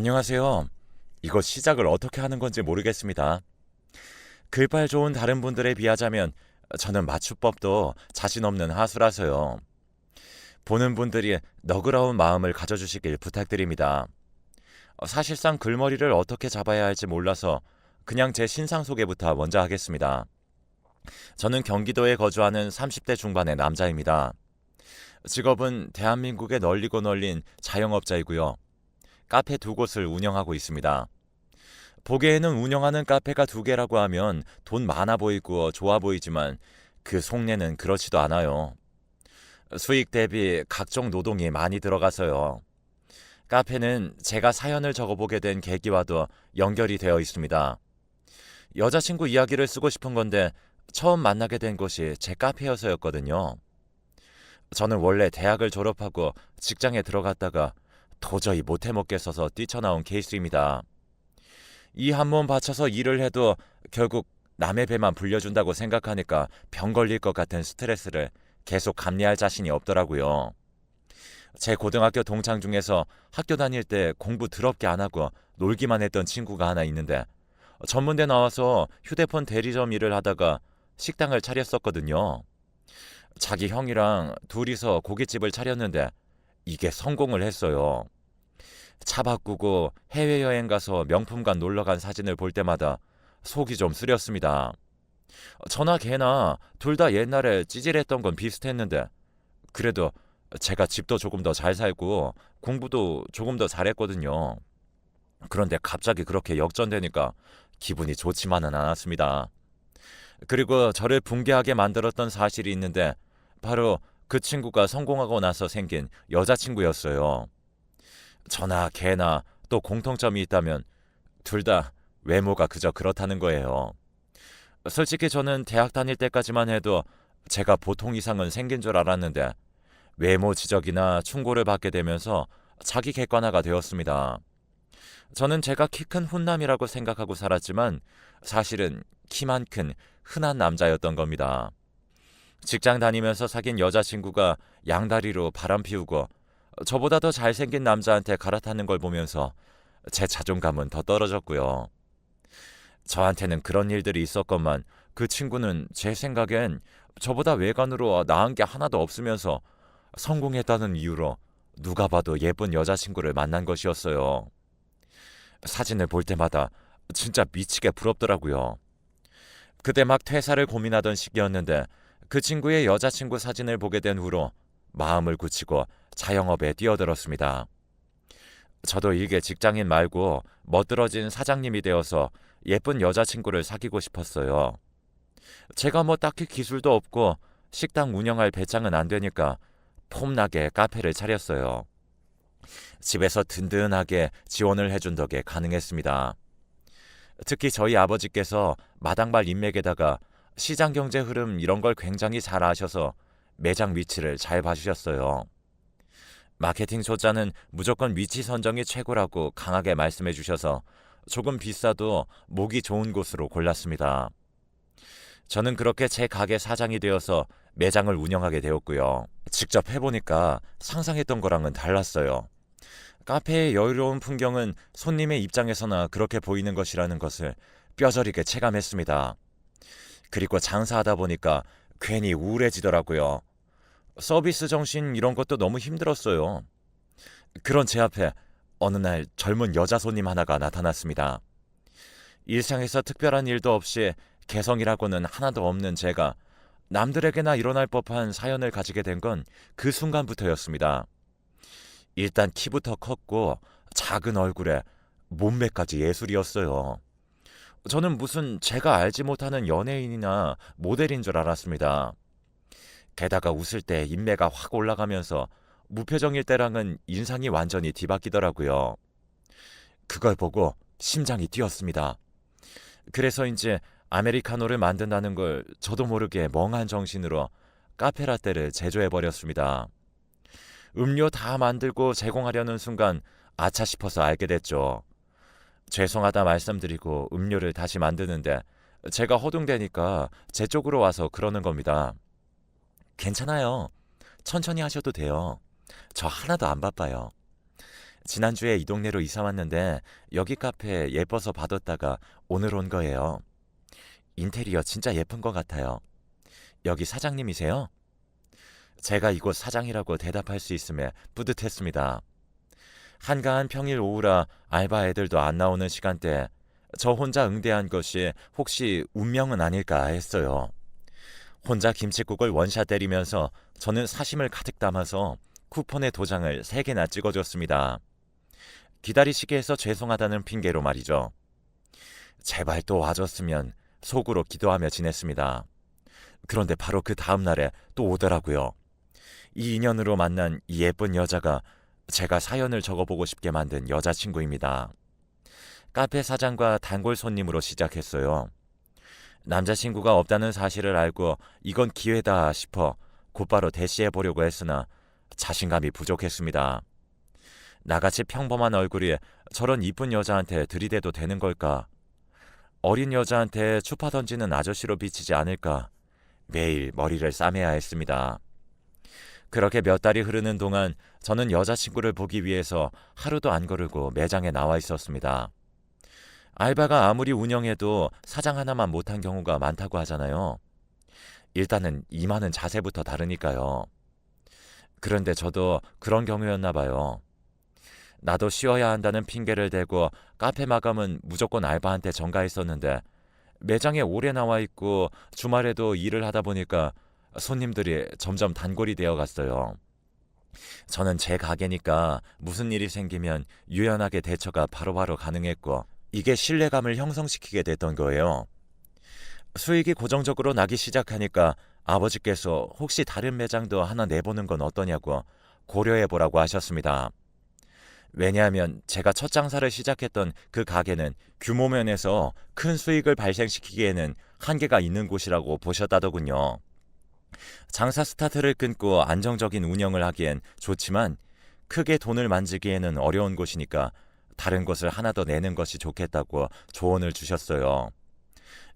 안녕하세요. 이거 시작을 어떻게 하는 건지 모르겠습니다. 글발 좋은 다른 분들에 비하자면 저는 맞춤법도 자신 없는 하수라서요. 보는 분들이 너그러운 마음을 가져주시길 부탁드립니다. 사실상 글머리를 어떻게 잡아야 할지 몰라서 그냥 제 신상 소개부터 먼저 하겠습니다. 저는 경기도에 거주하는 30대 중반의 남자입니다. 직업은 대한민국에 널리고 널린 자영업자이고요. 카페 두 곳을 운영하고 있습니다. 보기에는 운영하는 카페가 두 개라고 하면 돈 많아 보이고 좋아 보이지만 그 속내는 그렇지도 않아요. 수익 대비 각종 노동이 많이 들어가서요. 카페는 제가 사연을 적어보게 된 계기와도 연결이 되어 있습니다. 여자친구 이야기를 쓰고 싶은 건데 처음 만나게 된 곳이 제 카페여서였거든요. 저는 원래 대학을 졸업하고 직장에 들어갔다가 도저히 못해 먹겠어서 뛰쳐나온 케이스입니다. 이 한 몸 바쳐서 일을 해도 결국 남의 배만 불려준다고 생각하니까 병 걸릴 것 같은 스트레스를 계속 감내할 자신이 없더라고요. 제 고등학교 동창 중에서 학교 다닐 때 공부 더럽게 안 하고 놀기만 했던 친구가 하나 있는데 전문대 나와서 휴대폰 대리점 일을 하다가 식당을 차렸었거든요. 자기 형이랑 둘이서 고깃집을 차렸는데 이게 성공을 했어요. 차 바꾸고 해외여행 가서 명품관 놀러간 사진을 볼 때마다 속이 좀 쓰렸습니다. 저나 걔나 둘 다 옛날에 찌질했던 건 비슷했는데 그래도 제가 집도 조금 더 잘 살고 공부도 조금 더 잘했거든요. 그런데 갑자기 그렇게 역전되니까 기분이 좋지만은 않았습니다. 그리고 저를 붕괴하게 만들었던 사실이 있는데 바로 그 친구가 성공하고 나서 생긴 여자친구였어요. 저나 걔나 또 공통점이 있다면 둘 다 외모가 그저 그렇다는 거예요. 솔직히 저는 대학 다닐 때까지만 해도 제가 보통 이상은 생긴 줄 알았는데 외모 지적이나 충고를 받게 되면서 자기 객관화가 되었습니다. 저는 제가 키 큰 훈남이라고 생각하고 살았지만 사실은 키만 큰 흔한 남자였던 겁니다. 직장 다니면서 사귄 여자친구가 양다리로 바람 피우고 저보다 더 잘생긴 남자한테 갈아타는 걸 보면서 제 자존감은 더 떨어졌고요. 저한테는 그런 일들이 있었건만 그 친구는 제 생각엔 저보다 외관으로 나은 게 하나도 없으면서 성공했다는 이유로 누가 봐도 예쁜 여자친구를 만난 것이었어요. 사진을 볼 때마다 진짜 미치게 부럽더라고요. 그때 막 퇴사를 고민하던 시기였는데 그 친구의 여자친구 사진을 보게 된 후로 마음을 굳히고 자영업에 뛰어들었습니다. 저도 이게 직장인 말고 멋들어진 사장님이 되어서 예쁜 여자친구를 사귀고 싶었어요. 제가 뭐 딱히 기술도 없고 식당 운영할 배짱은 안 되니까 폼나게 카페를 차렸어요. 집에서 든든하게 지원을 해준 덕에 가능했습니다. 특히 저희 아버지께서 마당발 인맥에다가 시장 경제 흐름 이런 걸 굉장히 잘 아셔서 매장 위치를 잘 봐주셨어요. 마케팅 초짜는 무조건 위치 선정이 최고라고 강하게 말씀해 주셔서 조금 비싸도 목이 좋은 곳으로 골랐습니다. 저는 그렇게 제 가게 사장이 되어서 매장을 운영하게 되었고요. 직접 해보니까 상상했던 거랑은 달랐어요. 카페의 여유로운 풍경은 손님의 입장에서나 그렇게 보이는 것이라는 것을 뼈저리게 체감했습니다. 그리고 장사하다 보니까 괜히 우울해지더라고요. 서비스 정신 이런 것도 너무 힘들었어요. 그런 제 앞에 어느 날 젊은 여자 손님 하나가 나타났습니다. 일상에서 특별한 일도 없이 개성이라고는 하나도 없는 제가 남들에게나 일어날 법한 사연을 가지게 된 건 그 순간부터였습니다. 일단 키부터 컸고 작은 얼굴에 몸매까지 예술이었어요. 저는 무슨 제가 알지 못하는 연예인이나 모델인 줄 알았습니다. 게다가 웃을 때 인매가 확 올라가면서 무표정일 때랑은 인상이 완전히 뒤바뀌더라고요. 그걸 보고 심장이 뛰었습니다. 그래서인지 아메리카노를 만든다는 걸 저도 모르게 멍한 정신으로 카페라떼를 제조해버렸습니다. 음료 다 만들고 제공하려는 순간 아차 싶어서 알게 됐죠. 죄송하다 말씀드리고 음료를 다시 만드는데 제가 허둥대니까 제 쪽으로 와서 그러는 겁니다. 괜찮아요. 천천히 하셔도 돼요. 저 하나도 안 바빠요. 지난주에 이 동네로 이사 왔는데 여기 카페 예뻐서 받았다가 오늘 온 거예요. 인테리어 진짜 예쁜 것 같아요. 여기 사장님이세요? 제가 이곳 사장이라고 대답할 수 있음에 뿌듯했습니다. 한가한 평일 오후라 알바 애들도 안 나오는 시간대 저 혼자 응대한 것이 혹시 운명은 아닐까 했어요. 혼자 김칫국을 원샷 때리면서 저는 사심을 가득 담아서 쿠폰의 도장을 3개나 찍어줬습니다. 기다리시게 해서 죄송하다는 핑계로 말이죠. 제발 또 와줬으면 속으로 기도하며 지냈습니다. 그런데 바로 그 다음 날에 또 오더라고요. 이 인연으로 만난 이 예쁜 여자가 제가 사연을 적어보고 싶게 만든 여자친구입니다. 카페 사장과 단골 손님으로 시작했어요. 남자친구가 없다는 사실을 알고 이건 기회다 싶어 곧바로 대시해보려고 했으나 자신감이 부족했습니다. 나같이 평범한 얼굴이 저런 이쁜 여자한테 들이대도 되는 걸까? 어린 여자한테 추파 던지는 아저씨로 비치지 않을까? 매일 머리를 싸매야 했습니다. 그렇게 몇 달이 흐르는 동안 저는 여자친구를 보기 위해서 하루도 안 거르고 매장에 나와 있었습니다. 알바가 아무리 운영해도 사장 하나만 못한 경우가 많다고 하잖아요. 일단은 임하는 자세부터 다르니까요. 그런데 저도 그런 경우였나 봐요. 나도 쉬어야 한다는 핑계를 대고 카페 마감은 무조건 알바한테 전가했었는데 매장에 오래 나와 있고 주말에도 일을 하다 보니까 손님들이 점점 단골이 되어 갔어요. 저는 제 가게니까 무슨 일이 생기면 유연하게 대처가 바로바로 가능했고 이게 신뢰감을 형성시키게 됐던 거예요. 수익이 고정적으로 나기 시작하니까 아버지께서 혹시 다른 매장도 하나 내보는 건 어떠냐고 고려해보라고 하셨습니다. 왜냐하면 제가 첫 장사를 시작했던 그 가게는 규모 면에서 큰 수익을 발생시키기에는 한계가 있는 곳이라고 보셨다더군요. 장사 스타트를 끊고 안정적인 운영을 하기엔 좋지만 크게 돈을 만지기에는 어려운 곳이니까 다른 곳을 하나 더 내는 것이 좋겠다고 조언을 주셨어요.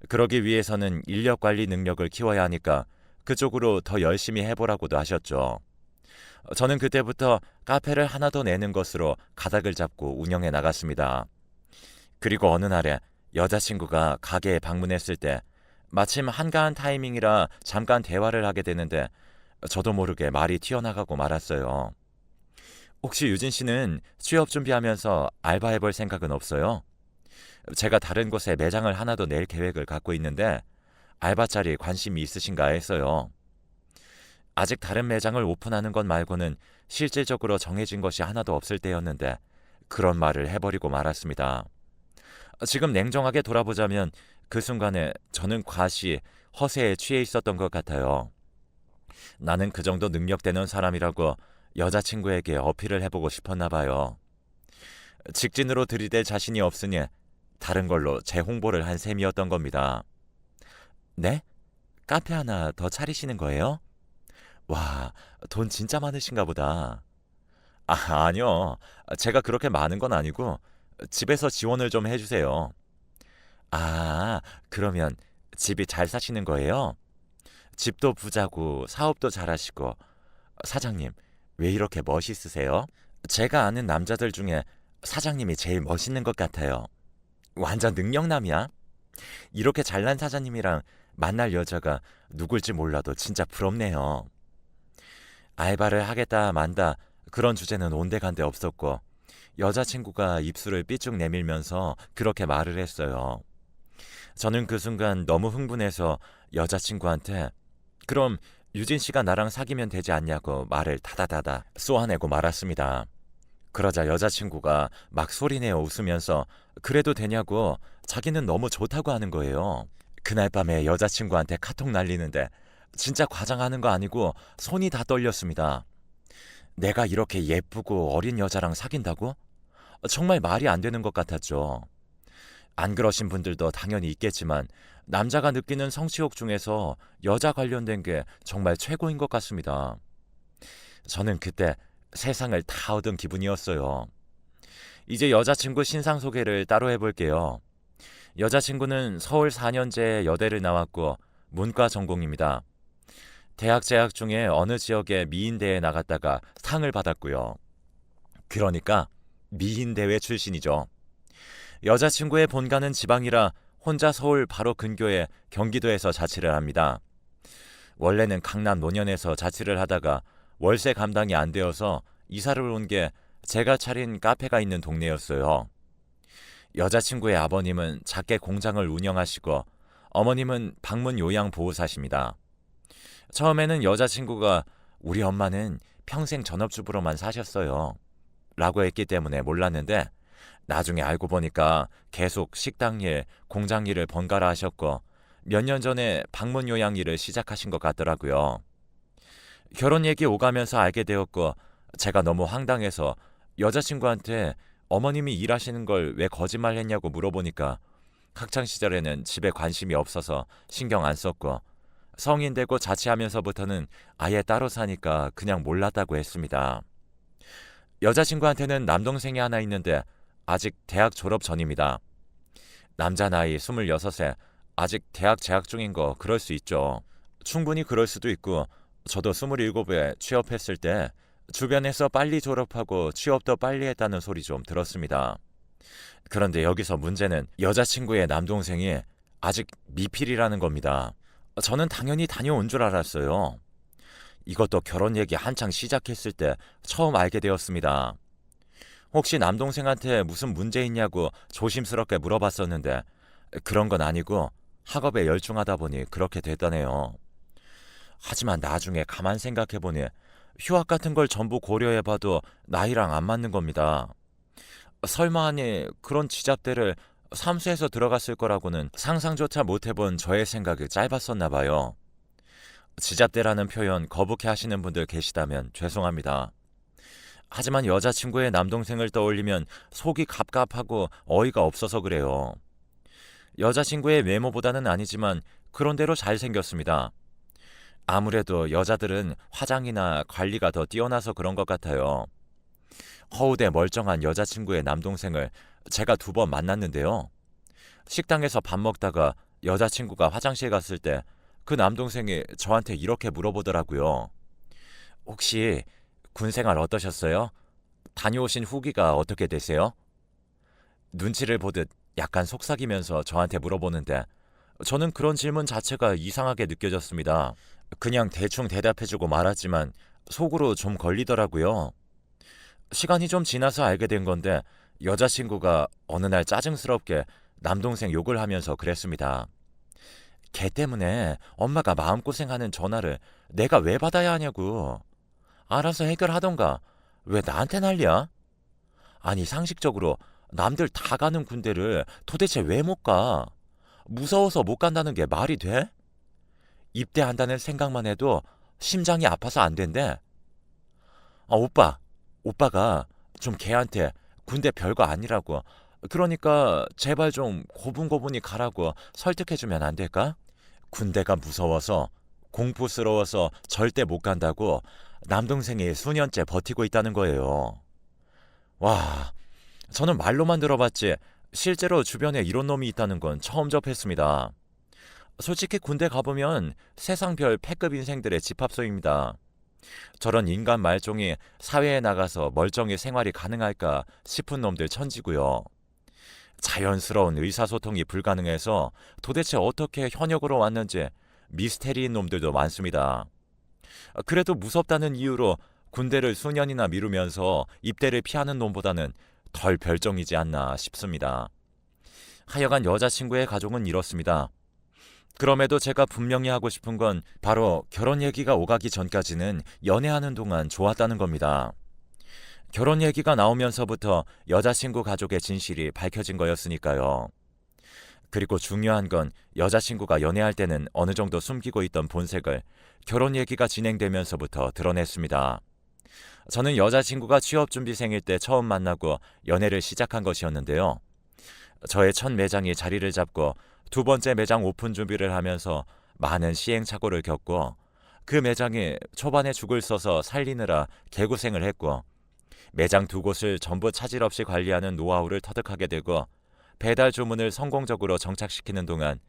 그러기 위해서는 인력 관리 능력을 키워야 하니까 그쪽으로 더 열심히 해보라고도 하셨죠. 저는 그때부터 카페를 하나 더 내는 것으로 가닥을 잡고 운영해 나갔습니다. 그리고 어느 날에 여자친구가 가게에 방문했을 때 마침 한가한 타이밍이라 잠깐 대화를 하게 되는데 저도 모르게 말이 튀어나가고 말았어요. 혹시 유진 씨는 취업 준비하면서 알바해볼 생각은 없어요? 제가 다른 곳에 매장을 하나 더 낼 계획을 갖고 있는데 알바 자리에 관심이 있으신가 해서요. 아직 다른 매장을 오픈하는 것 말고는 실질적으로 정해진 것이 하나도 없을 때였는데 그런 말을 해버리고 말았습니다. 지금 냉정하게 돌아보자면 그 순간에 저는 과시, 허세에 취해 있었던 것 같아요. 나는 그 정도 능력되는 사람이라고 여자친구에게 어필을 해보고 싶었나 봐요. 직진으로 들이댈 자신이 없으니 다른 걸로 재홍보를 한 셈이었던 겁니다. 네? 카페 하나 더 차리시는 거예요? 와, 돈 진짜 많으신가 보다. 아니요. 제가 그렇게 많은 건 아니고 집에서 지원을 좀 해주세요. 아, 그러면 집이 잘 사시는 거예요? 집도 부자고 사업도 잘하시고 사장님, 왜 이렇게 멋있으세요? 제가 아는 남자들 중에 사장님이 제일 멋있는 것 같아요. 완전 능력남이야. 이렇게 잘난 사장님이랑 만날 여자가 누굴지 몰라도 진짜 부럽네요. 알바를 하겠다 만다 그런 주제는 온데간데 없었고 여자친구가 입술을 삐쭉 내밀면서 그렇게 말을 했어요. 저는 그 순간 너무 흥분해서 여자친구한테 그럼 유진 씨가 나랑 사귀면 되지 않냐고 말을 다다다다 쏘아내고 말았습니다. 그러자 여자친구가 막 소리내어 웃으면서 그래도 되냐고 자기는 너무 좋다고 하는 거예요. 그날 밤에 여자친구한테 카톡 날리는데 진짜 과장하는 거 아니고 손이 다 떨렸습니다. 내가 이렇게 예쁘고 어린 여자랑 사귄다고? 정말 말이 안 되는 것 같았죠. 안 그러신 분들도 당연히 있겠지만 남자가 느끼는 성취욕 중에서 여자 관련된 게 정말 최고인 것 같습니다. 저는 그때 세상을 다 얻은 기분이었어요. 이제 여자친구 신상 소개를 따로 해볼게요. 여자친구는 서울 4년제 여대를 나왔고 문과 전공입니다. 대학 재학 중에 어느 지역의 미인대에 나갔다가 상을 받았고요. 그러니까 미인 대회 출신이죠. 여자친구의 본가는 지방이라 혼자 서울 바로 근교의 경기도에서 자취를 합니다. 원래는 강남 논현에서 자취를 하다가 월세 감당이 안 되어서 이사를 온 게 제가 차린 카페가 있는 동네였어요. 여자친구의 아버님은 작게 공장을 운영하시고 어머님은 방문 요양보호사십니다. 처음에는 여자친구가 우리 엄마는 평생 전업주부로만 사셨어요 라고 했기 때문에 몰랐는데 나중에 알고 보니까 계속 식당 일, 공장 일을 번갈아 하셨고 몇 년 전에 방문 요양 일을 시작하신 것 같더라고요. 결혼 얘기 오가면서 알게 되었고 제가 너무 황당해서 여자친구한테 어머님이 일하시는 걸 왜 거짓말했냐고 물어보니까 학창 시절에는 집에 관심이 없어서 신경 안 썼고 성인 되고 자취하면서부터는 아예 따로 사니까 그냥 몰랐다고 했습니다. 여자친구한테는 남동생이 하나 있는데 아직 대학 졸업 전입니다. 남자 나이 26세, 아직 대학 재학 중인 거 그럴 수 있죠. 충분히 그럴 수도 있고 저도 27에 취업했을 때 주변에서 빨리 졸업하고 취업도 빨리 했다는 소리 좀 들었습니다. 그런데 여기서 문제는 여자친구의 남동생이 아직 미필이라는 겁니다. 저는 당연히 다녀온 줄 알았어요. 이것도 결혼 얘기 한창 시작했을 때 처음 알게 되었습니다. 혹시 남동생한테 무슨 문제 있냐고 조심스럽게 물어봤었는데 그런 건 아니고 학업에 열중하다 보니 그렇게 됐다네요. 하지만 나중에 가만 생각해보니 휴학 같은 걸 전부 고려해봐도 나이랑 안 맞는 겁니다. 설마 하니 그런 지잡대를 삼수해서 들어갔을 거라고는 상상조차 못해본 저의 생각이 짧았었나 봐요. 지잡대라는 표현 거북해 하시는 분들 계시다면 죄송합니다. 하지만 여자친구의 남동생을 떠올리면 속이 갑갑하고 어이가 없어서 그래요. 여자친구의 외모보다는 아니지만 그런대로 잘생겼습니다. 아무래도 여자들은 화장이나 관리가 더 뛰어나서 그런 것 같아요. 허우대 멀쩡한 여자친구의 남동생을 제가 2번 만났는데요. 식당에서 밥 먹다가 여자친구가 화장실 갔을 때 그 남동생이 저한테 이렇게 물어보더라고요. 혹시 군생활 어떠셨어요? 다녀오신 후기가 어떻게 되세요? 눈치를 보듯 약간 속삭이면서 저한테 물어보는데 저는 그런 질문 자체가 이상하게 느껴졌습니다. 그냥 대충 대답해주고 말았지만 속으로 좀 걸리더라고요. 시간이 좀 지나서 알게 된 건데 여자친구가 어느 날 짜증스럽게 남동생 욕을 하면서 그랬습니다. 걔 때문에 엄마가 마음고생하는 전화를 내가 왜 받아야 하냐고. 알아서 해결하던가 왜 나한테 난리야? 아니 상식적으로 남들 다 가는 군대를 도대체 왜 못 가? 무서워서 못 간다는 게 말이 돼? 입대한다는 생각만 해도 심장이 아파서 안 된대. 오빠가 좀 걔한테 군대 별거 아니라고, 그러니까 제발 좀 고분고분히 가라고 설득해주면 안 될까? 군대가 무서워서 공포스러워서 절대 못 간다고 남동생이 수년째 버티고 있다는 거예요. 와, 저는 말로만 들어봤지 실제로 주변에 이런 놈이 있다는 건 처음 접했습니다. 솔직히 군대 가보면 세상별 패급 인생들의 집합소입니다. 저런 인간 말종이 사회에 나가서 멀쩡히 생활이 가능할까 싶은 놈들 천지고요. 자연스러운 의사소통이 불가능해서 도대체 어떻게 현역으로 왔는지 미스테리인 놈들도 많습니다. 그래도 무섭다는 이유로 군대를 수년이나 미루면서 입대를 피하는 놈보다는 덜 별종이지 않나 싶습니다. 하여간 여자친구의 가족은 이렇습니다. 그럼에도 제가 분명히 하고 싶은 건 바로 결혼 얘기가 오가기 전까지는 연애하는 동안 좋았다는 겁니다. 결혼 얘기가 나오면서부터 여자친구 가족의 진실이 밝혀진 거였으니까요. 그리고 중요한 건 여자친구가 연애할 때는 어느 정도 숨기고 있던 본색을 결혼 얘기가 진행되면서부터 드러냈습니다. 저는 여자친구가 취업준비생일 때 처음 만나고 연애를 시작한 것이었는데요. 저의 첫 매장이 자리를 잡고 2번째 매장 오픈 준비를 하면서 많은 시행착오를 겪고 그 매장이 초반에 죽을 써서 살리느라 개고생을 했고 매장 2곳을 전부 차질 없이 관리하는 노하우를 터득하게 되고 배달 주문을 성공적으로 정착시키는 동안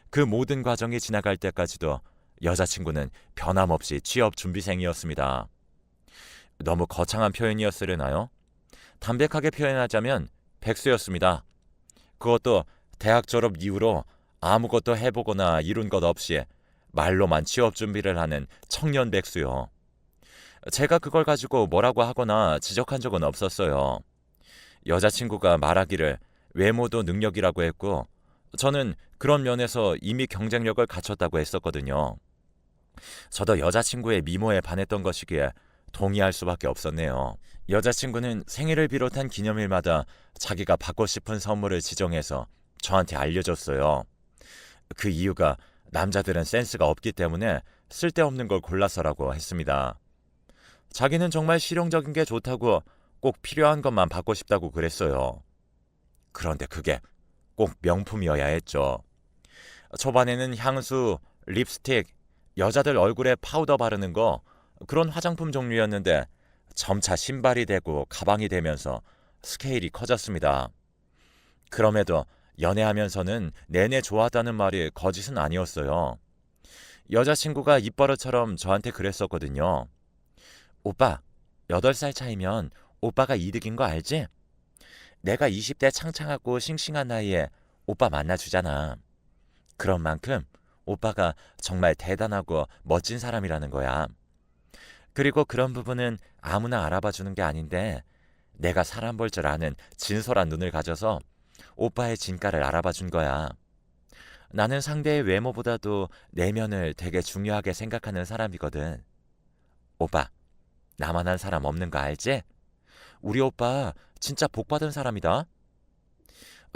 그 모든 과정이 지나갈 때까지도 여자친구는 변함없이 취업 준비생이었습니다. 너무 거창한 표현이었으려나요? 담백하게 표현하자면 백수였습니다. 그것도 대학 졸업 이후로 아무것도 해보거나 이룬 것 없이 말로만 취업 준비를 하는 청년 백수요. 제가 그걸 가지고 뭐라고 하거나 지적한 적은 없었어요. 여자친구가 말하기를 외모도 능력이라고 했고, 저는 그런 면에서 이미 경쟁력을 갖췄다고 했었거든요. 저도 여자친구의 미모에 반했던 것이기에 동의할 수밖에 없었네요. 여자친구는 생일을 비롯한 기념일마다 자기가 받고 싶은 선물을 지정해서 저한테 알려줬어요. 그 이유가 남자들은 센스가 없기 때문에 쓸데없는 걸 골라서라고 했습니다. 자기는 정말 실용적인 게 좋다고 꼭 필요한 것만 받고 싶다고 그랬어요. 그런데 그게 꼭 명품이어야 했죠. 초반에는 향수, 립스틱, 여자들 얼굴에 파우더 바르는 거, 그런 화장품 종류였는데 점차 신발이 되고 가방이 되면서 스케일이 커졌습니다. 그럼에도 연애하면서는 내내 좋아하다는 말이 거짓은 아니었어요. 여자친구가 입버릇처럼 저한테 그랬었거든요. 오빠, 8살 차이면 오빠가 이득인 거 알지? 내가 20대 창창하고 싱싱한 나이에 오빠 만나주잖아. 그런 만큼 오빠가 정말 대단하고 멋진 사람이라는 거야. 그리고 그런 부분은 아무나 알아봐 주는 게 아닌데 내가 사람 볼 줄 아는 진솔한 눈을 가져서 오빠의 진가를 알아봐 준 거야. 나는 상대의 외모보다도 내면을 되게 중요하게 생각하는 사람이거든. 오빠, 나만한 사람 없는 거 알지? 우리 오빠 진짜 복 받은 사람이다.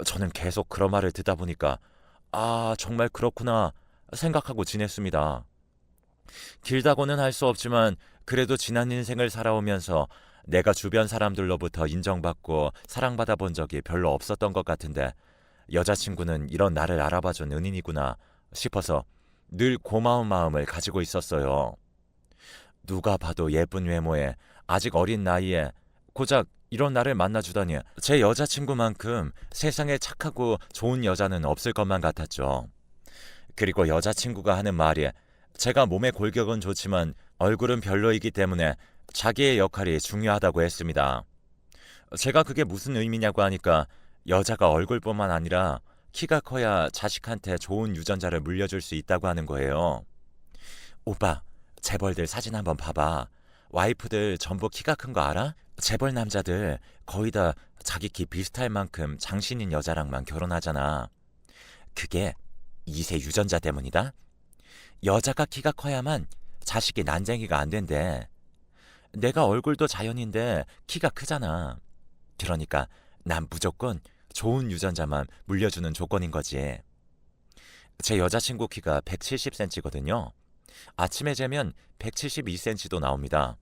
저는 계속 그런 말을 듣다 보니까 정말 그렇구나 생각하고 지냈습니다. 길다고는 할 수 없지만 그래도 지난 인생을 살아오면서 내가 주변 사람들로부터 인정받고 사랑받아 본 적이 별로 없었던 것 같은데 여자친구는 이런 나를 알아봐준 은인이구나 싶어서 늘 고마운 마음을 가지고 있었어요. 누가 봐도 예쁜 외모에 아직 어린 나이에 고작 이런 나를 만나주다니 제 여자친구만큼 세상에 착하고 좋은 여자는 없을 것만 같았죠. 그리고 여자친구가 하는 말이 제가 몸의 골격은 좋지만 얼굴은 별로이기 때문에 자기의 역할이 중요하다고 했습니다. 제가 그게 무슨 의미냐고 하니까 여자가 얼굴뿐만 아니라 키가 커야 자식한테 좋은 유전자를 물려줄 수 있다고 하는 거예요. 오빠, 재벌들 사진 한번 봐봐. 와이프들 전부 키가 큰 거 알아? 재벌 남자들 거의 다 자기 키 비슷할 만큼 장신인 여자랑만 결혼하잖아. 그게 2세 유전자 때문이다. 여자가 키가 커야만 자식이 난쟁이가 안 된대. 내가 얼굴도 자연인데 키가 크잖아. 그러니까 난 무조건 좋은 유전자만 물려주는 조건인 거지. 제 여자친구 키가 170cm거든요. 아침에 재면 172cm도 나옵니다.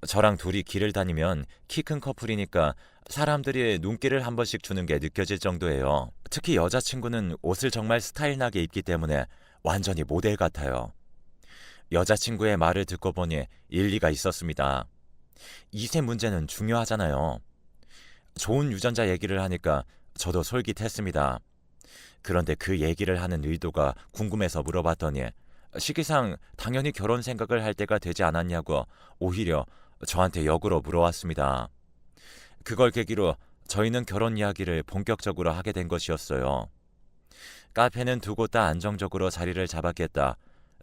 저랑 둘이 길을 다니면 키 큰 커플이니까 사람들이 눈길을 한 번씩 주는 게 느껴질 정도예요. 특히 여자친구는 옷을 정말 스타일나게 입기 때문에 완전히 모델 같아요. 여자친구의 말을 듣고 보니 일리가 있었습니다. 2세 문제는 중요하잖아요. 좋은 유전자 얘기를 하니까 저도 솔깃했습니다. 그런데 그 얘기를 하는 의도가 궁금해서 물어봤더니 시기상 당연히 결혼 생각을 할 때가 되지 않았냐고 오히려 저한테 역으로 물어왔습니다. 그걸 계기로 저희는 결혼 이야기를 본격적으로 하게 된 것이었어요. 카페는 두 곳 다 안정적으로 자리를 잡았겠다.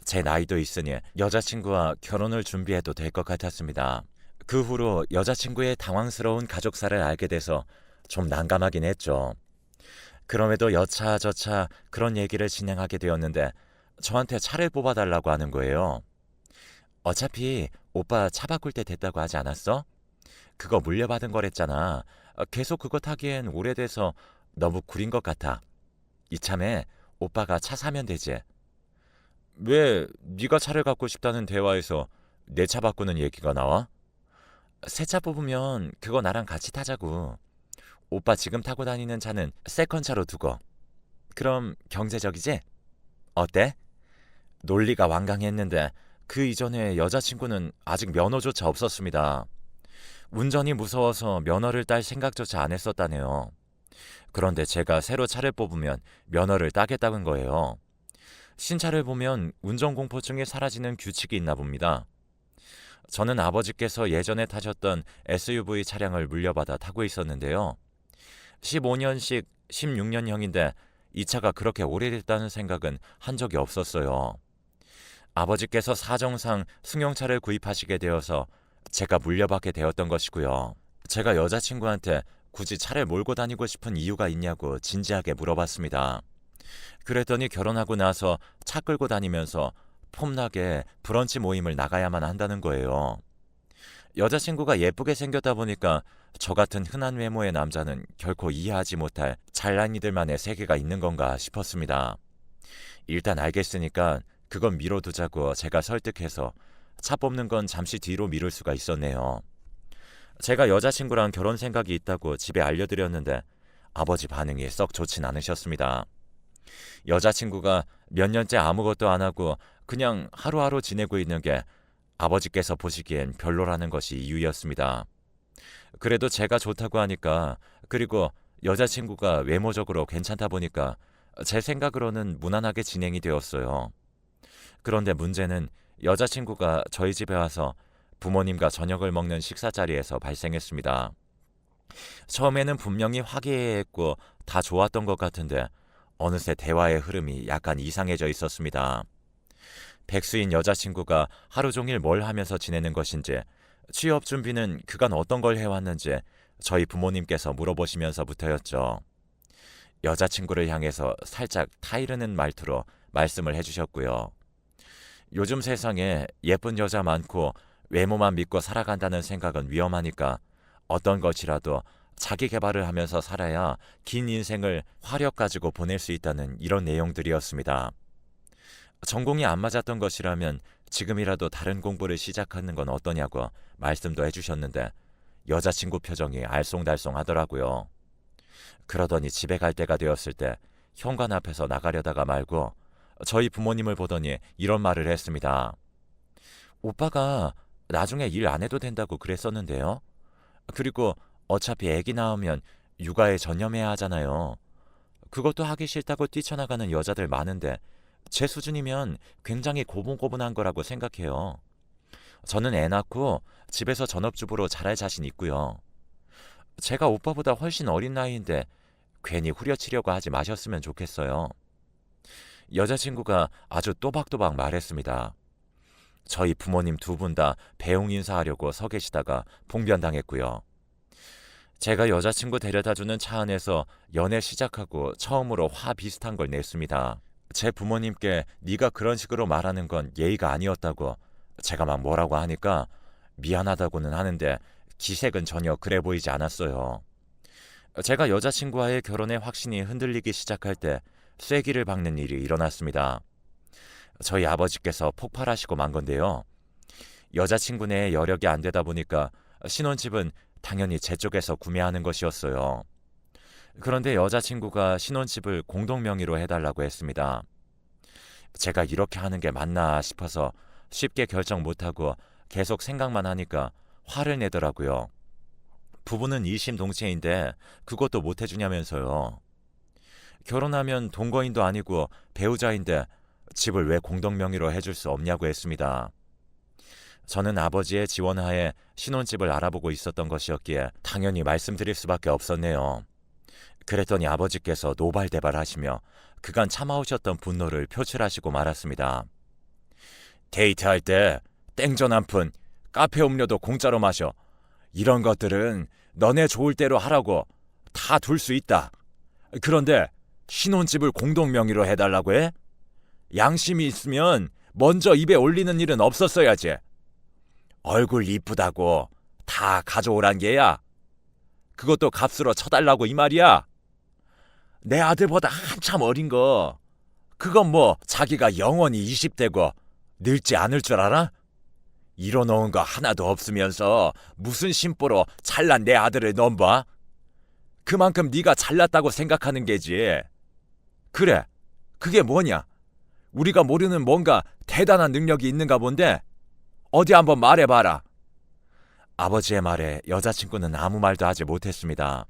제 나이도 있으니 여자친구와 결혼을 준비해도 될 것 같았습니다. 그 후로 여자친구의 당황스러운 가족사를 알게 돼서 좀 난감하긴 했죠. 그럼에도 여차저차 그런 얘기를 진행하게 되었는데 저한테 차를 뽑아달라고 하는 거예요. 어차피 오빠 차 바꿀 때 됐다고 하지 않았어? 그거 물려받은 거랬잖아. 계속 그거 타기엔 오래돼서 너무 구린 것 같아. 이참에 오빠가 차 사면 되지. 왜 네가 차를 갖고 싶다는 대화에서 내 차 바꾸는 얘기가 나와? 새 차 뽑으면 그거 나랑 같이 타자고. 오빠 지금 타고 다니는 차는 세컨차로 두고. 그럼 경제적이지? 어때? 논리가 완강했는데 그 이전에 여자친구는 아직 면허조차 없었습니다. 운전이 무서워서 면허를 딸 생각조차 안 했었다네요. 그런데 제가 새로 차를 뽑으면 면허를 따겠다는 거예요. 신차를 보면 운전공포증이 사라지는 규칙이 있나 봅니다. 저는 아버지께서 예전에 타셨던 SUV 차량을 물려받아 타고 있었는데요. 15년식 16년형인데 이 차가 그렇게 오래됐다는 생각은 한 적이 없었어요. 아버지께서 사정상 승용차를 구입하시게 되어서 제가 물려받게 되었던 것이고요. 제가 여자친구한테 굳이 차를 몰고 다니고 싶은 이유가 있냐고 진지하게 물어봤습니다. 그랬더니 결혼하고 나서 차 끌고 다니면서 폼나게 브런치 모임을 나가야만 한다는 거예요. 여자친구가 예쁘게 생겼다 보니까 저 같은 흔한 외모의 남자는 결코 이해하지 못할 잘난이들만의 세계가 있는 건가 싶었습니다. 일단 알겠으니까 그건 미뤄두자고 제가 설득해서 차 뽑는 건 잠시 뒤로 미룰 수가 있었네요. 제가 여자친구랑 결혼 생각이 있다고 집에 알려드렸는데 아버지 반응이 썩 좋진 않으셨습니다. 여자친구가 몇 년째 아무것도 안 하고 그냥 하루하루 지내고 있는 게 아버지께서 보시기엔 별로라는 것이 이유였습니다. 그래도 제가 좋다고 하니까, 그리고 여자친구가 외모적으로 괜찮다 보니까 제 생각으로는 무난하게 진행이 되었어요. 그런데 문제는 여자친구가 저희 집에 와서 부모님과 저녁을 먹는 식사 자리에서 발생했습니다. 처음에는 분명히 화기애애했고 다 좋았던 것 같은데 어느새 대화의 흐름이 약간 이상해져 있었습니다. 백수인 여자친구가 하루 종일 뭘 하면서 지내는 것인지, 취업 준비는 그간 어떤 걸 해왔는지 저희 부모님께서 물어보시면서부터였죠. 여자친구를 향해서 살짝 타이르는 말투로 말씀을 해주셨고요. 요즘 세상에 예쁜 여자 많고 외모만 믿고 살아간다는 생각은 위험하니까 어떤 것이라도 자기 개발을 하면서 살아야 긴 인생을 화력 가지고 보낼 수 있다는 이런 내용들이었습니다. 전공이 안 맞았던 것이라면 지금이라도 다른 공부를 시작하는 건 어떠냐고 말씀도 해주셨는데 여자친구 표정이 알쏭달쏭 하더라고요. 그러더니 집에 갈 때가 되었을 때 현관 앞에서 나가려다가 말고 저희 부모님을 보더니 이런 말을 했습니다. 오빠가 나중에 일 안 해도 된다고 그랬었는데요. 그리고 어차피 애기 낳으면 육아에 전념해야 하잖아요. 그것도 하기 싫다고 뛰쳐나가는 여자들 많은데 제 수준이면 굉장히 고분고분한 거라고 생각해요. 저는 애 낳고 집에서 전업주부로 잘할 자신 있고요. 제가 오빠보다 훨씬 어린 나이인데 괜히 후려치려고 하지 마셨으면 좋겠어요. 여자친구가 아주 또박또박 말했습니다. 저희 부모님 두 분 다 배웅 인사하려고 서 계시다가 봉변당했고요. 제가 여자친구 데려다주는 차 안에서 연애 시작하고 처음으로 화 비슷한 걸 냈습니다. 제 부모님께 네가 그런 식으로 말하는 건 예의가 아니었다고 제가 막 뭐라고 하니까 미안하다고는 하는데 기색은 전혀 그래 보이지 않았어요. 제가 여자친구와의 결혼의 확신이 흔들리기 시작할 때 쐐기를 박는 일이 일어났습니다. 저희 아버지께서 폭발하시고 만 건데요. 여자친구 내에 여력이 안 되다 보니까 신혼집은 당연히 제 쪽에서 구매하는 것이었어요. 그런데 여자친구가 신혼집을 공동 명의로 해달라고 했습니다. 제가 이렇게 하는 게 맞나 싶어서 쉽게 결정 못하고 계속 생각만 하니까 화를 내더라고요. 부부는 일심동체인데 그것도 못 해주냐면서요. 결혼하면 동거인도 아니고 배우자인데 집을 왜 공동 명의로 해줄 수 없냐고 했습니다. 저는 아버지의 지원하에 신혼집을 알아보고 있었던 것이었기에 당연히 말씀드릴 수밖에 없었네요. 그랬더니 아버지께서 노발대발하시며 그간 참아오셨던 분노를 표출하시고 말았습니다. 데이트할 때 땡전 한 푼, 카페 음료도 공짜로 마셔. 이런 것들은 너네 좋을 대로 하라고 다 둘 수 있다. 그런데 신혼집을 공동 명의로 해달라고 해? 양심이 있으면 먼저 입에 올리는 일은 없었어야지. 얼굴 이쁘다고 다 가져오란 게야. 그것도 값으로 쳐달라고 이 말이야. 내 아들보다 한참 어린 거 그건 뭐 자기가 영원히 20대고 늙지 않을 줄 알아? 이뤄놓은 거 하나도 없으면서 무슨 심보로 잘난 내 아들을 넘봐? 그만큼 네가 잘났다고 생각하는 게지. 그래, 그게 뭐냐? 우리가 모르는 뭔가 대단한 능력이 있는가 본데 어디 한번 말해봐라. 아버지의 말에 여자친구는 아무 말도 하지 못했습니다.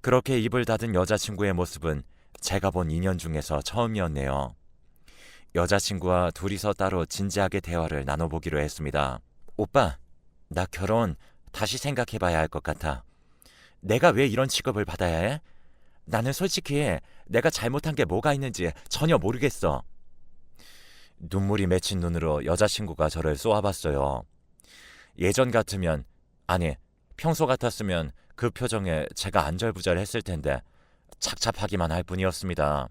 그렇게 입을 닫은 여자친구의 모습은 제가 본 인연 중에서 처음이었네요. 여자친구와 둘이서 따로 진지하게 대화를 나눠보기로 했습니다. 오빠, 나 결혼 다시 생각해봐야 할 것 같아. 내가 왜 이런 취급을 받아야 해? 나는 솔직히 내가 잘못한 게 뭐가 있는지 전혀 모르겠어. 눈물이 맺힌 눈으로 여자친구가 저를 쏘아봤어요. 예전 같으면, 아니, 평소 같았으면 그 표정에 제가 안절부절했을 텐데 착잡하기만 할 뿐이었습니다.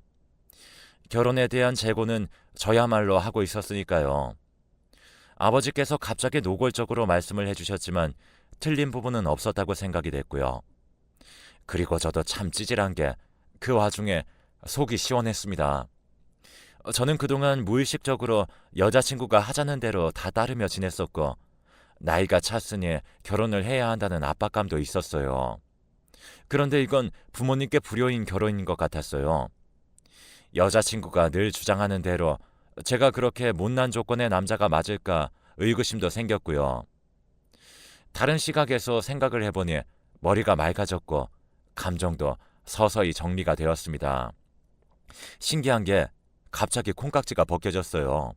결혼에 대한 재고는 저야말로 하고 있었으니까요. 아버지께서 갑자기 노골적으로 말씀을 해주셨지만 틀린 부분은 없었다고 생각이 됐고요. 그리고 저도 참 찌질한 게 그 와중에 속이 시원했습니다. 저는 그동안 무의식적으로 여자친구가 하자는 대로 다 따르며 지냈었고 나이가 찼으니 결혼을 해야 한다는 압박감도 있었어요. 그런데 이건 부모님께 불효인 결혼인 것 같았어요. 여자친구가 늘 주장하는 대로 제가 그렇게 못난 조건의 남자가 맞을까 의구심도 생겼고요. 다른 시각에서 생각을 해보니 머리가 맑아졌고 감정도 서서히 정리가 되었습니다. 신기한 게 갑자기 콩깍지가 벗겨졌어요.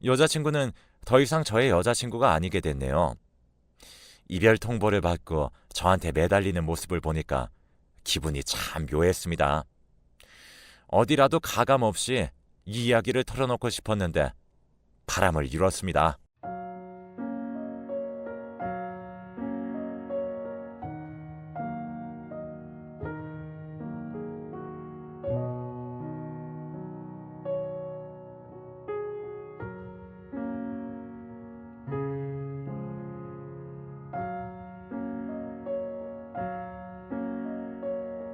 여자친구는 더 이상 저의 여자친구가 아니게 됐네요. 이별 통보를 받고 저한테 매달리는 모습을 보니까 기분이 참 묘했습니다. 어디라도 가감 없이 이 이야기를 털어놓고 싶었는데 바람을 이뤘습니다.